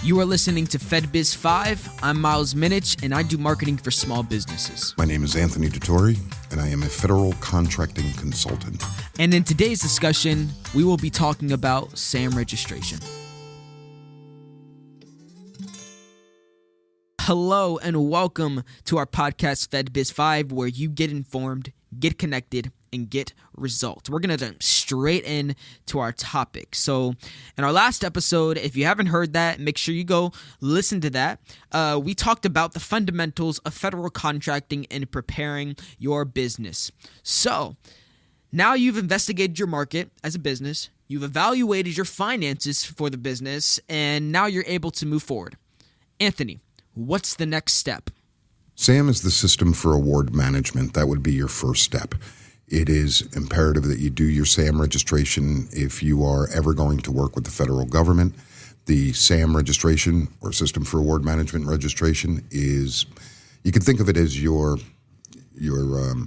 You are listening to FedBiz'5. I'm Miles Minich, and I do marketing for small businesses. My name is Anthony Duttori, and I am a federal contracting consultant. And in today's discussion, we will be talking about SAM registration. Hello, and welcome to our podcast, FedBiz'5, where you get informed, get connected, and get results. We're going to jump straight in to our topic. So in our last episode, if you haven't heard that, make sure you go listen to that. We talked about the fundamentals of federal contracting and preparing your business. So now you've investigated your market as a business, you've evaluated your finances for the business, and now you're able to move forward. Anthony, what's the next step? SAM is the system for award management. That would be your first step. It is imperative that you do your SAM registration if you are ever going to work with the federal government. The SAM registration, or System for Award Management registration, is, you can think of it as your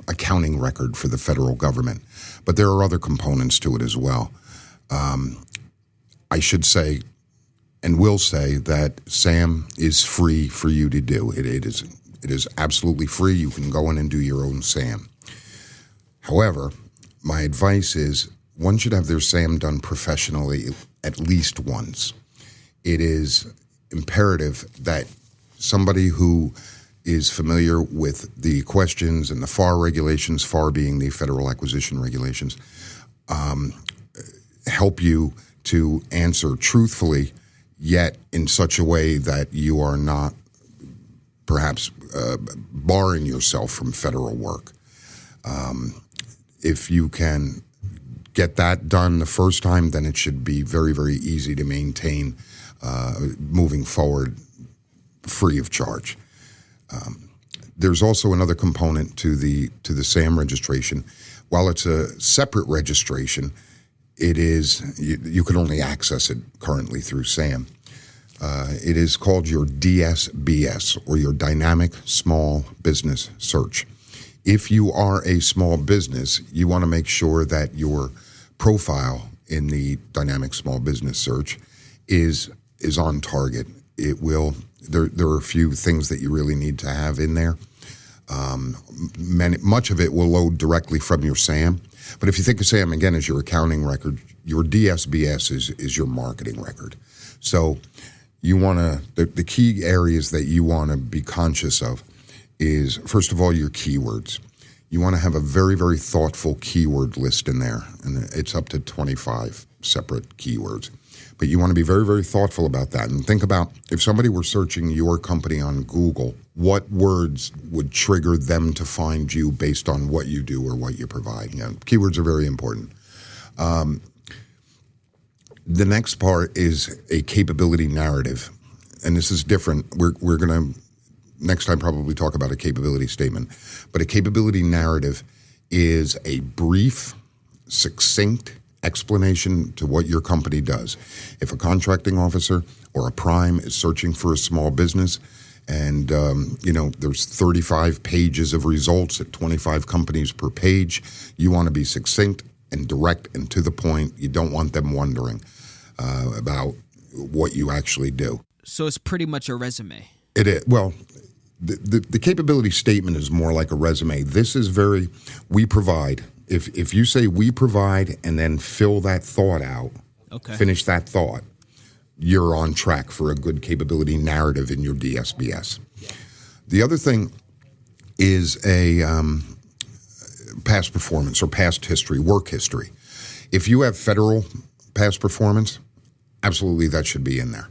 accounting record for the federal government. But there are other components to it as well. I should say, and will say, that SAM is free for you to do. It is absolutely free. You can go in and do your own SAM. However, my advice is one should have their SAM done professionally at least once. It is imperative that somebody who is familiar with the questions and the FAR regulations, FAR being the Federal Acquisition Regulations, help you to answer truthfully, yet in such a way that you are not perhaps barring yourself from federal work. If you can get that done the first time, then it should be very, very easy to maintain moving forward free of charge. There's also another component to the SAM registration. While it's a separate registration, it is you can only access it currently through SAM. It is called your DSBS, or your Dynamic Small Business Search. If you are a small business, you want to make sure that your profile in the Dynamic Small Business Search is on target. It will. There are a few things that you really need to have in there. Much of it will load directly from your SAM. But if you think of SAM, again, as your accounting record, your DSBS is your marketing record. So you want to, the key areas that you want to be conscious of is, first of all, your keywords. You want to have a very, very thoughtful keyword list in there, and it's up to 25 separate keywords. But you want to be very, very thoughtful about that, and think about, if somebody were searching your company on Google, what words would trigger them to find you based on what you do or what you provide. Keywords are very important. The next part is a capability narrative, and this is different. We're going to next time probably talk about a capability statement. But a capability narrative is a brief, succinct explanation to what your company does. If a contracting officer or a prime is searching for a small business and, there's 35 pages of results at 25 companies per page, you want to be succinct and direct and to the point. You don't want them wondering about what you actually do. So it's pretty much a resume. It is. Well, the capability statement is more like a resume. This is we provide. If you say we provide and then fill that thought out, finish that thought, you're on track for a good capability narrative in your DSBS. Yeah. The other thing is a past performance or past history, work history. If you have federal past performance, absolutely that should be in there,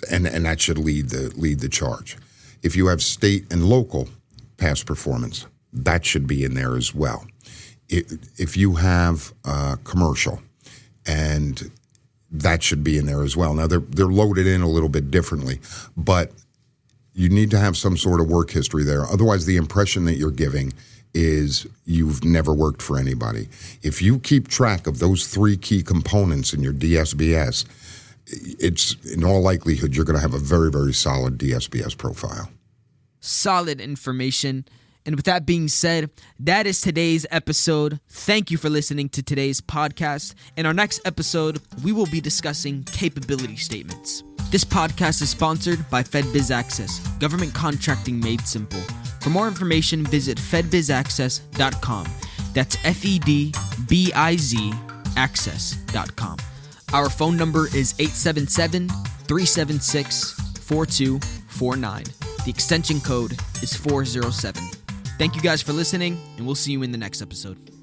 and that should lead the charge. If you have state and local past performance, that should be in there as well. If you have commercial, and that should be in there as well. Now, they're loaded in a little bit differently, but you need to have some sort of work history there. Otherwise, the impression that you're giving is you've never worked for anybody. If you keep track of those three key components in your DSBS, it's in all likelihood you're going to have a very, very solid DSBS profile. Solid information. And with that being said, that is today's episode. Thank you for listening to today's podcast. In our next episode, we will be discussing capability statements. This podcast is sponsored by FedBiz Access, government contracting made simple. For more information, visit FedBiz'5.com. That's FedBiz access.com. Our phone number is 877-376-4249. The extension code is 407. Thank you guys for listening, and we'll see you in the next episode.